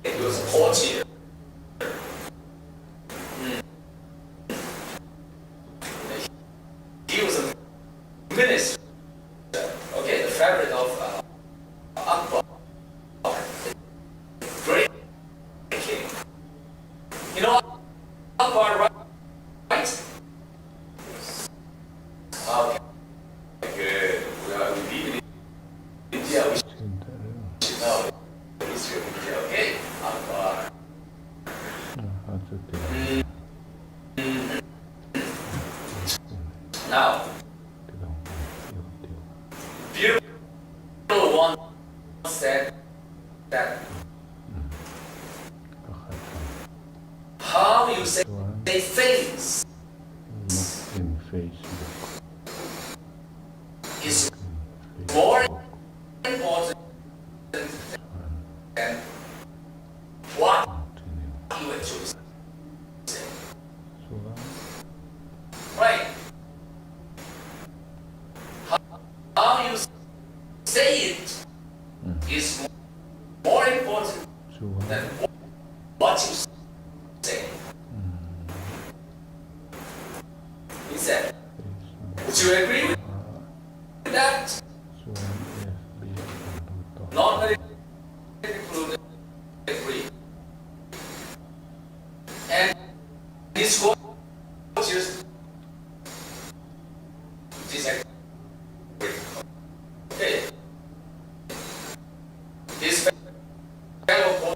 He was a courtier. He was a minister. Okay, the favorite of Akbar, the great king. You know Akbar, right? Okay, good. We live in India. We should know the history of India. Okay, Akbar. Now, beautiful one said that how you say things is more important than what you actually say. Right? How you say it is more important than what you say. He said, would you agree with that? Not many people would agree. And this quote just disagree. Okay. His fellow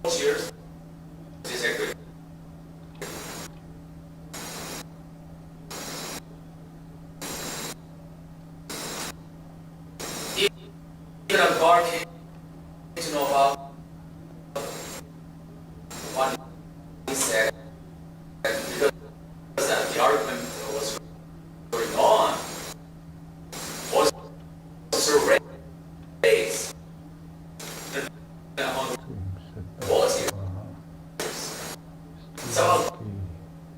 courtiers disagree. Even a bar came to know about what he said, because the argument was going on was a race among quality. Some of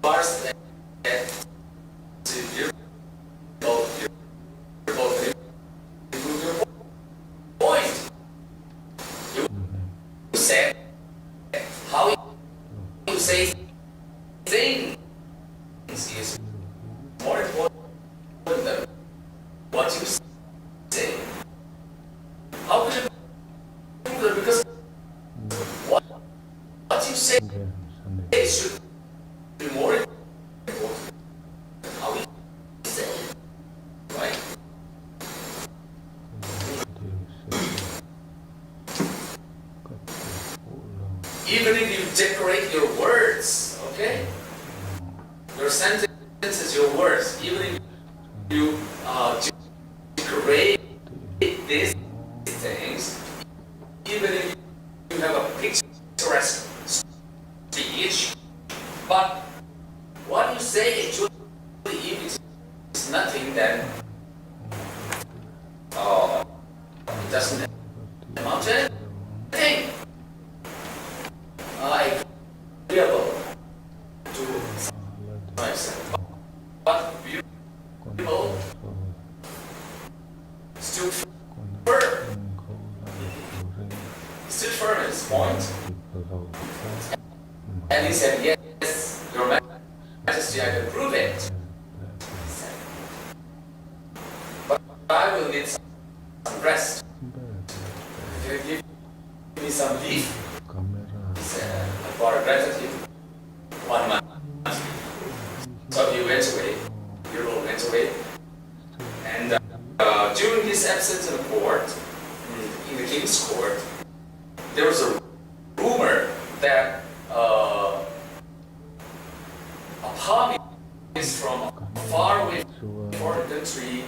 bars said to you both improve your point. You said how you say things is more important than what you say. How could you do that? Because what you say should be more important than how you say it. Right? Even if you decorate your words, okay? Your sentences, your words, even if you decorate these things, even if you have a picturesque speech, but what you say actually even is nothing, then it doesn't amount to anything. Agreeable to myself, but people stood firm at his point, and he said, yes, your majesty, I can prove it. But I will need some rest. Can you give me some leave? He said, Akbar granted him 1 month. So he went away. Hero went away. And during his absence in the court, in the king's court, there was a rumor that a palmist from a faraway foreign country,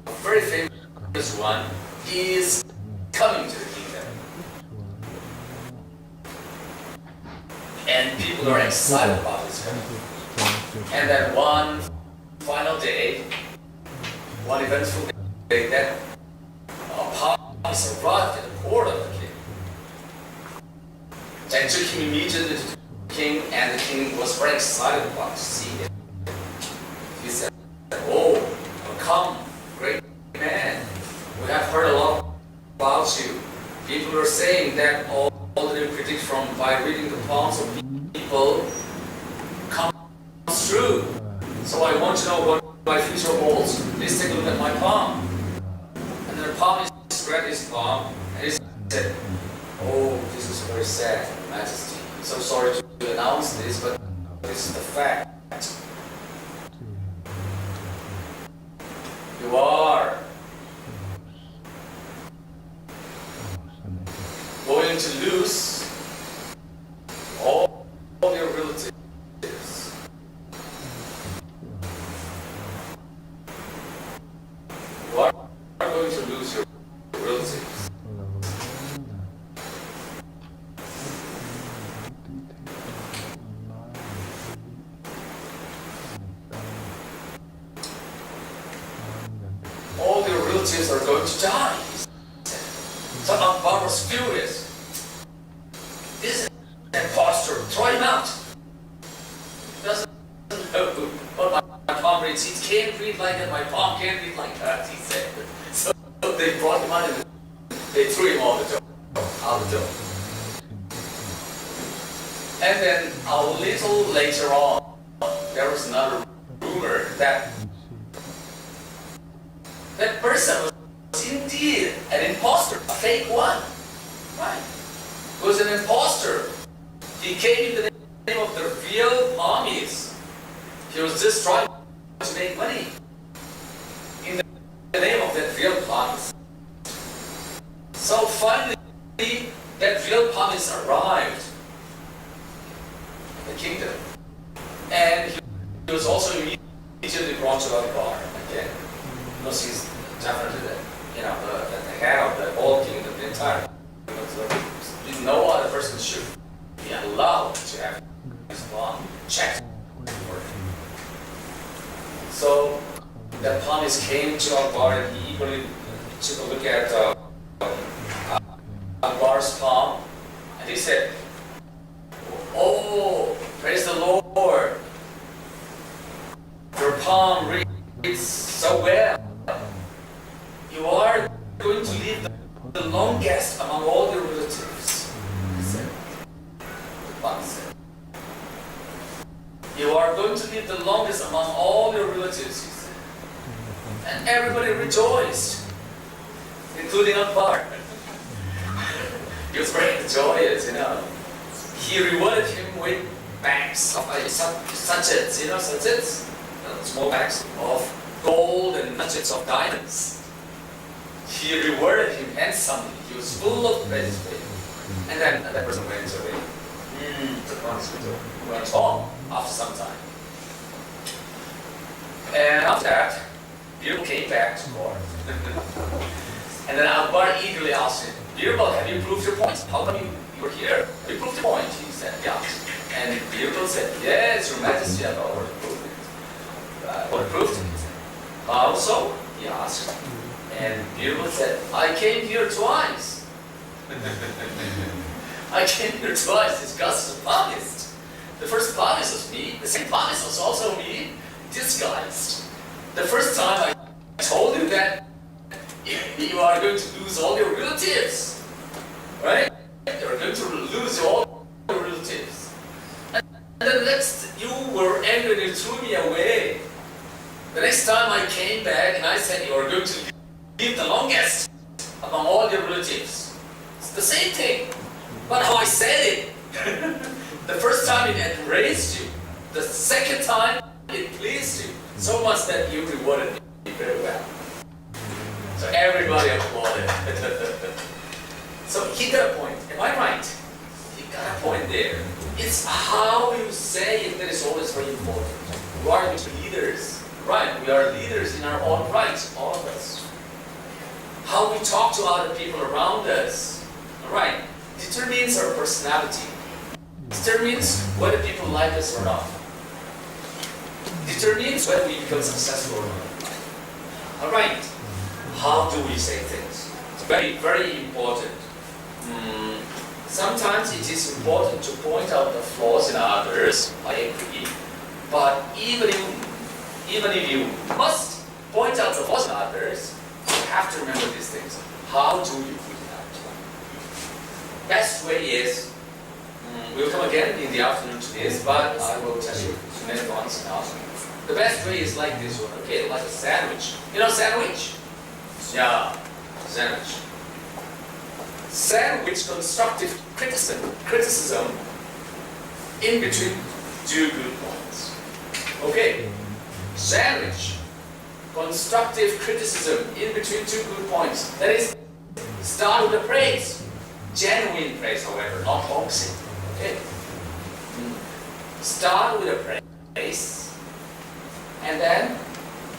a very famous one, is coming to the kingdom. And people are excited about his coming. And then one final day, one eventful day, that palmist arrived at the court of the king. And took him immediately to the king, and the king was very excited about to see him. He said, oh, come, great man. We have heard a lot about you. People are saying that all already predict from by reading the palms of people comes true. So I want to know what my future holds. Please take a look at my palm. And then the palm is read his palm, and he said, "Oh, this is very sad, Majesty. I'm so sorry to announce this, but this is the fact. You are going to lose all your relatives. You are going to lose your relatives. All your relatives are going to die." So Akbar was furious. This is an impostor. Throw him out. He doesn't know what my palm reads. He can't read like that. My palm can't read like that, he said. So they brought him out and they threw him out the door. And then a little later on, there was another rumor that that person was indeed an impostor, a fake one. Right? He was an impostor. He came in the name of the real armies. He was just trying to make money in the name of that real promise. So finally, that real promise arrived in the kingdom. And he was also immediately brought to Akbar again. Because he's definitely the head of the whole kingdom, the entire kingdom. No other person should be allowed to have his palm checked. So that promise came to Akbar, and he eagerly took a look at Akbar's palm, and he said, "Oh, praise the Lord! Your palm reads so well. You are going to live the longest among all your relatives," he said. The prophet said, "You are going to live the longest among all your relatives," he said. And everybody rejoiced, including Akbar. He was very joyous, He rewarded him with bags of sachets, sachets, small bags of gold and nuggets of diamonds. He rewarded him handsomely. He was full of praise for him. And then that person went away. The promise went home after some time. And after that, Birbal came back to court. And then Akbar eagerly asked him, "Birbal, have you proved your point? How come you were here? Have you proved your point?" He said, "Yeah." And Birbal said, "Yes, Your Majesty, I've already proved it." What proved it? He said, "How so?" he asked. And Birbal said, "I came here twice." "I came here twice. It's God's promised. The first promise was me. The second promise was also me, disguised. The first time I told you that you are going to lose all your relatives, right? You're going to lose all your relatives. And then next, you were angry and you threw me away. The next time I came back and I said you are going to live the longest among all your relatives. It's the same thing. But how I said it, the first time it enraged you. The second time it pleased you so much that you rewarded me very well." So everybody applauded. So he got a point. Am I right? He got a point there. It's how you say it that is always very important. We are leaders, right? We are leaders in our own right, all of us. How we talk to other people around us, all right, determines our personality. Determines whether people like us or not. Determines whether we become successful or not. All right. How do we say things? It's very, very important. Sometimes it is important to point out the flaws in others, I agree. But even if you must point out the flaws in others, you have to remember these things. How do you put it out? best way is, we'll come again in the afternoon to this, but I will tell you in advance now. The best way is like this one, okay, like a sandwich. You know sandwich? Yeah, sandwich. Sandwich constructive criticism in between two good points. Okay, sandwich. Constructive criticism in between two good points. That is, start with a praise. Genuine praise, however, not toxic. Okay? Start with a praise and then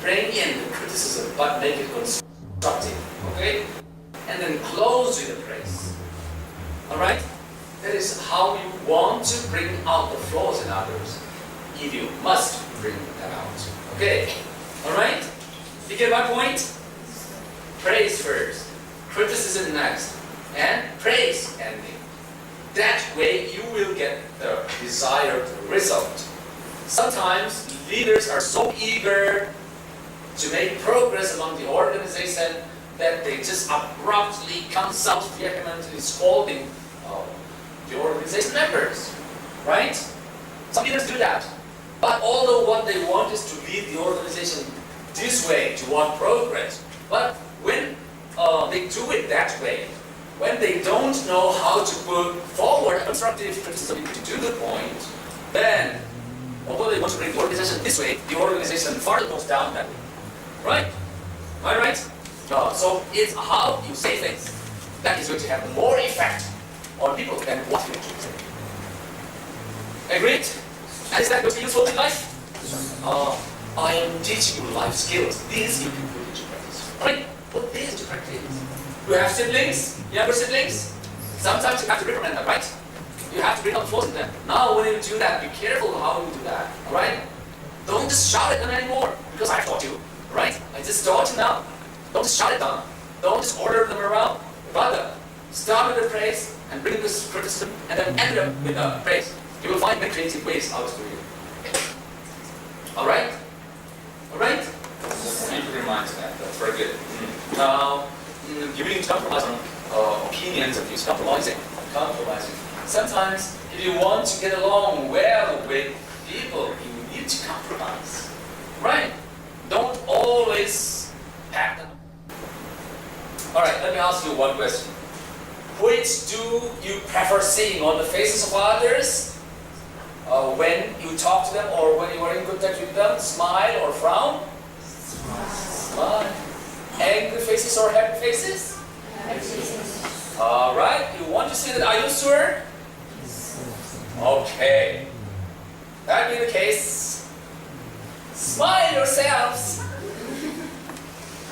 bring in the criticism but make it constructive. Okay? And then close with a praise. Alright? That is how you want to bring out the flaws in others. If you must bring them out. Okay? Alright? You get my point? Praise first, criticism next, and praise ending. That way you will get the desired result. Sometimes leaders are so eager to make progress among the organization that they just abruptly come out vehemently scolding the organization members. Right? Some leaders do that. But although what they want is to lead the organization this way toward progress, but when they do it that way, when they don't know how to put forward constructive criticism to the point, then although they want to bring the organization this way, the organization farther goes down that way. Right? Am I right? So it's how you say things that is going to have more effect on people than what you actually say. Agreed? And is that going to be useful in life? I am teaching you life skills. These you can put into practice. Right? Put these into practice. You have siblings, younger siblings. Sometimes you have to reprimand them, right? You have to bring out the flaws in them. Now when you do that, be careful how you do that. Alright? Don't just shout at them anymore. Because I taught you. Right? I just taught you now. Don't just shout at them. Don't just order them around. Rather, start with the praise and bring this criticism and then end up with a praise. You will find many creative ways out to you. Alright? Alright? Keep in mind that. That's very good. Now, you need to compromise on opinions of views. Compromising. Sometimes, if you want to get along well with people, you need to compromise. Right? Don't always pack them. Alright, let me ask you one question. Which do you prefer seeing on the faces of others when you talk to them or when you are in contact with them? Smile or frown? Smile. Angry faces or happy faces? Happy faces. Alright, you want to see that? Are you sure? Okay. That being the case, smile yourselves.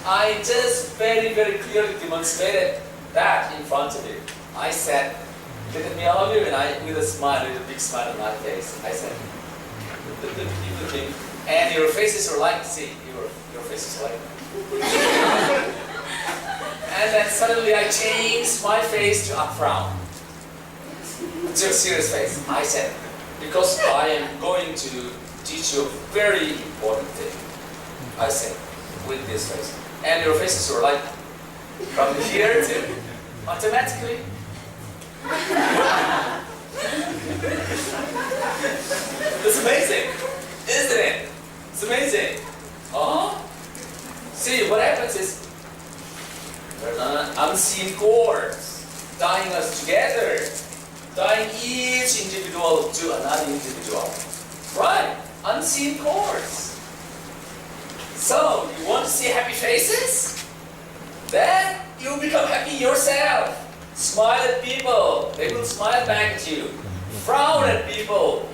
I just very, very clearly demonstrated that in front of you. I said, look at me all of you, and I, with a smile, with a big smile on my face, I said, keep looking, and your faces are like, see, your faces are like, and then suddenly I changed my face to a frown, to a serious face. I said, because I am going to teach you a very important thing. I said, with this face. And your faces were like, from here to automatically. It's amazing, isn't it? It's amazing. See, what happens is, there are unseen cords tying us together, tying each individual to another individual. Right? Unseen cords. So, you want to see happy faces? Then you become happy yourself. Smile at people, they will smile back at you. Frown at people,